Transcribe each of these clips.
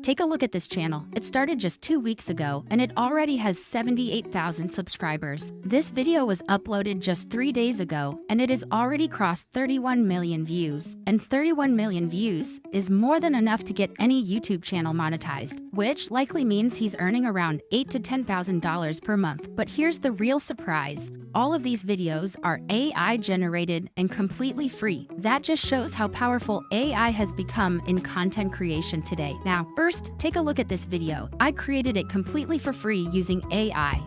Take a look at this channel. It started just 2 weeks ago, and it already has 78,000 subscribers. This video was uploaded just 3 days ago, and it has already crossed 31 million views. And 31 million views is more than enough to get any YouTube channel monetized, which likely means he's earning around $8,000 to $10,000 per month. But here's the real surprise. All of these videos are AI generated and completely free. That just shows how powerful AI has become in content creation today. Now, first, take a look at this video. I created it completely for free using AI.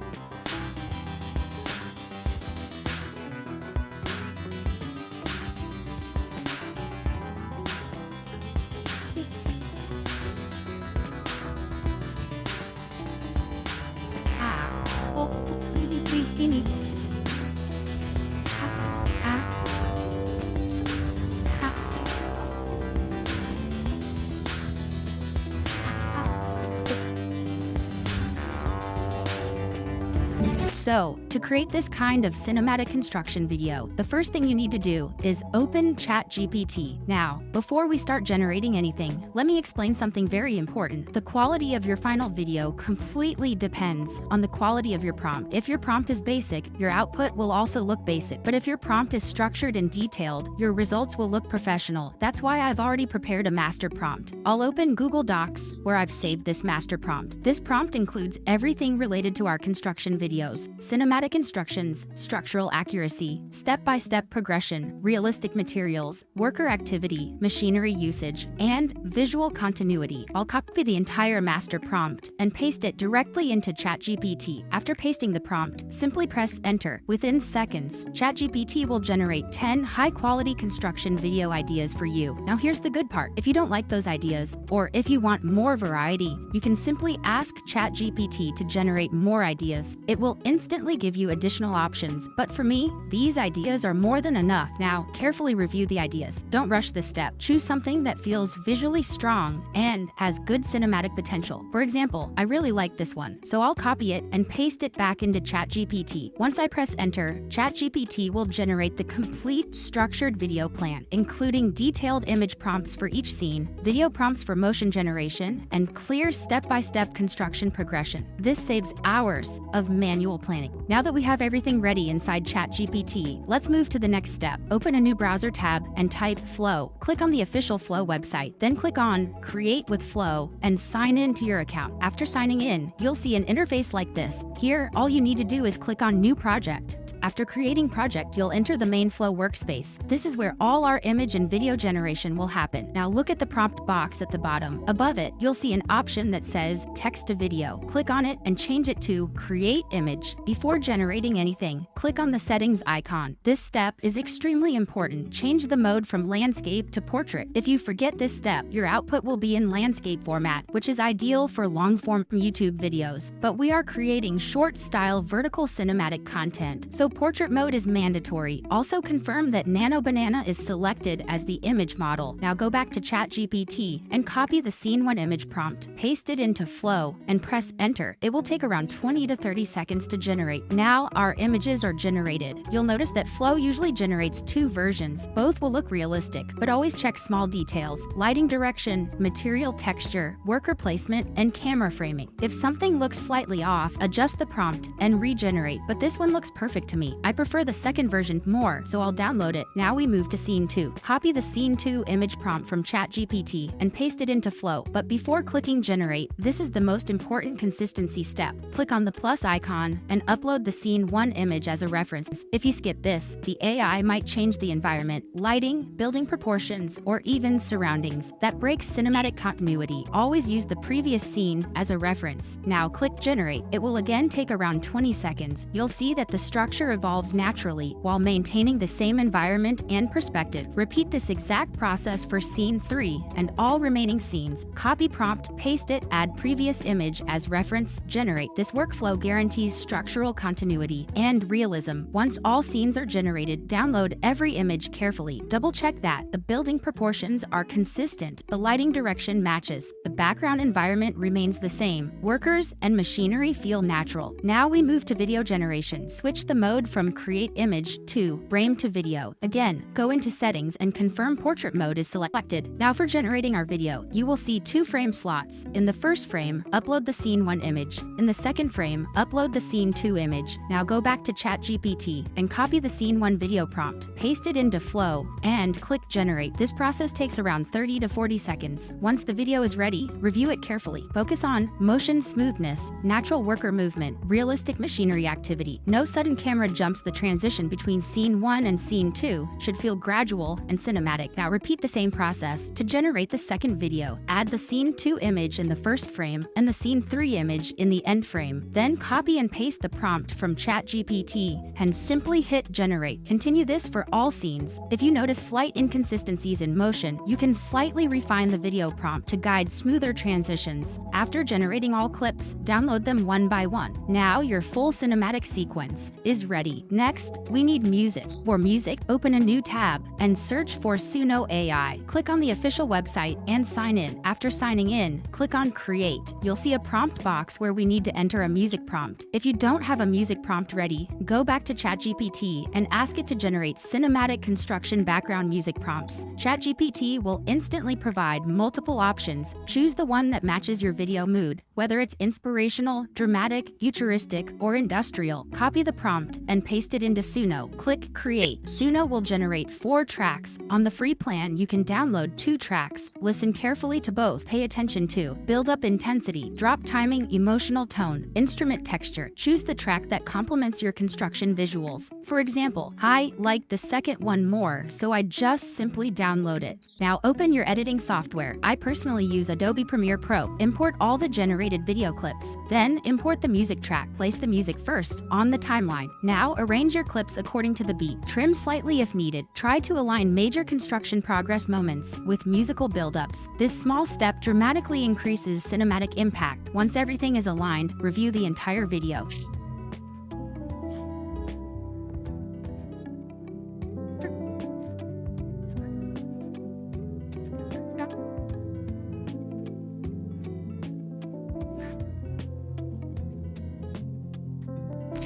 So, to create this kind of cinematic construction video, the first thing you need to do is open ChatGPT. Now, before we start generating anything, let me explain something very important. The quality of your final video completely depends on the quality of your prompt. If your prompt is basic, your output will also look basic. But if your prompt is structured and detailed, your results will look professional. That's why I've already prepared a master prompt. I'll open Google Docs, where I've saved this master prompt. This prompt includes everything related to our construction videos: cinematic instructions, structural accuracy, step-by-step progression, realistic materials, worker activity, machinery usage, and visual continuity. I'll copy the entire master prompt and paste it directly into ChatGPT. After pasting the prompt, simply press enter. Within seconds, ChatGPT will generate 10 high-quality construction video ideas for you. Now here's the good part. If you don't like those ideas, or if you want more variety, you can simply ask ChatGPT to generate more ideas. It will instantly give you additional options, but for me, these ideas are more than enough. Now, carefully review the ideas. Don't rush this step. Choose something that feels visually strong and has good cinematic potential. For example, I really like this one, so I'll copy it and paste it back into ChatGPT. Once I press enter, ChatGPT will generate the complete structured video plan, including detailed image prompts for each scene, video prompts for motion generation, and clear step-by-step construction progression. This saves hours of manual planning. Now that we have everything ready inside ChatGPT, let's move to the next step. Open a new browser tab and type Flow. Click on the official Flow website, then click on Create with Flow and sign in to your account. After signing in, you'll see an interface like this. Here, all you need to do is click on New Project. After creating project, you'll enter the main Flow workspace. This is where all our image and video generation will happen. Now look at the prompt box at the bottom. Above it, you'll see an option that says Text to Video. Click on it and change it to Create Image. Before generating anything, click on the settings icon. This step is extremely important. Change the mode from landscape to portrait. If you forget this step, your output will be in landscape format, which is ideal for long-form YouTube videos. But we are creating short-style vertical cinematic content, so portrait mode is mandatory. Also confirm that Nano Banana is selected as the image model. Now go back to ChatGPT and copy the Scene 1 image prompt. Paste it into Flow and press enter. It will take around 20 to 30 seconds to generate. Now our images are generated. You'll notice that Flow usually generates 2 versions. Both will look realistic, but always check small details: lighting direction, material texture, worker placement, and camera framing. If something looks slightly off, adjust the prompt and regenerate. But this one looks perfect to me. I prefer the second version more, so I'll download it. Now we move to Scene 2. Copy the Scene 2 image prompt from ChatGPT and paste it into Flow. But before clicking generate, this is the most important consistency step. Click on the plus icon and upload the Scene 1 image as a reference. If you skip this, the AI might change the environment, lighting, building proportions, or even surroundings. That breaks cinematic continuity. Always use the previous scene as a reference. Now click generate. It will again take around 20 seconds. You'll see that the structure evolves naturally while maintaining the same environment and perspective. Repeat this exact process for Scene 3 and all remaining scenes. Copy prompt, paste it, add previous image as reference, generate. This workflow guarantees structural continuity and realism. Once all scenes are generated, download every image carefully. Double-check that the building proportions are consistent, the lighting direction matches, the background environment remains the same, workers and machinery feel natural. Now we move to video generation. Switch the mode upload from create image to frame to video. Again, go into settings and confirm portrait mode is selected. Now for generating our video, you will see 2 frame slots. In the first frame, upload the scene 1 image. In the second frame, upload the scene 2 image. Now go back to ChatGPT and copy the scene 1 video prompt, paste it into Flow, and click generate. This process takes around 30 to 40 seconds. Once the video is ready, review it carefully. Focus on motion smoothness, natural worker movement, realistic machinery activity. No sudden camera jumps. The transition between scene 1 and scene 2 should feel gradual and cinematic. Now repeat the same process to generate the second video. Add the scene 2 image in the first frame and the scene 3 image in the end frame. Then copy and paste the prompt from ChatGPT and simply hit generate. Continue this for all scenes. If you notice slight inconsistencies in motion, you can slightly refine the video prompt to guide smoother transitions. After generating all clips, download them one by one. Now your full cinematic sequence is ready. Next, we need music. For music, open a new tab and search for Suno AI. Click on the official website and sign in. After signing in, click on Create. You'll see a prompt box where we need to enter a music prompt. If you don't have a music prompt ready, go back to ChatGPT and ask it to generate cinematic construction background music prompts. ChatGPT will instantly provide multiple options. Choose the one that matches your video mood, whether it's inspirational, dramatic, futuristic, or industrial. Copy the prompt and paste it into Suno. Click Create. Suno will generate 4 tracks. On the free plan, you can download 2 tracks. Listen carefully to both. Pay attention to build up intensity, drop timing, emotional tone, instrument texture. Choose the track that complements your construction visuals. For example, I like the second one more, so I just simply download it. Now open your editing software. I personally use Adobe Premiere Pro. Import all the generated video clips. Then import the music track. Place the music first on the timeline. Now arrange your clips according to the beat. Trim slightly if needed. Try to align major construction progress moments with musical buildups. This small step dramatically increases cinematic impact. Once everything is aligned, review the entire video.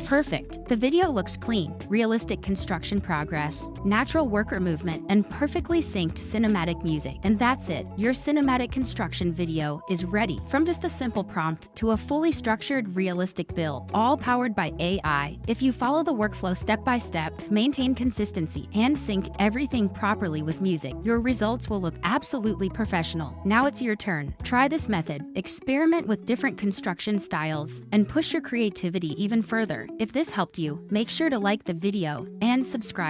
Perfect. The video looks clean, realistic construction progress, natural worker movement, and perfectly synced cinematic music. And that's it. Your cinematic construction video is ready. From just a simple prompt to a fully structured, realistic build, all powered by AI. If you follow the workflow step by step, maintain consistency, and sync everything properly with music, your results will look absolutely professional. Now it's your turn. Try this method, experiment with different construction styles, and push your creativity even further. If this helped you, make sure to like the video and subscribe.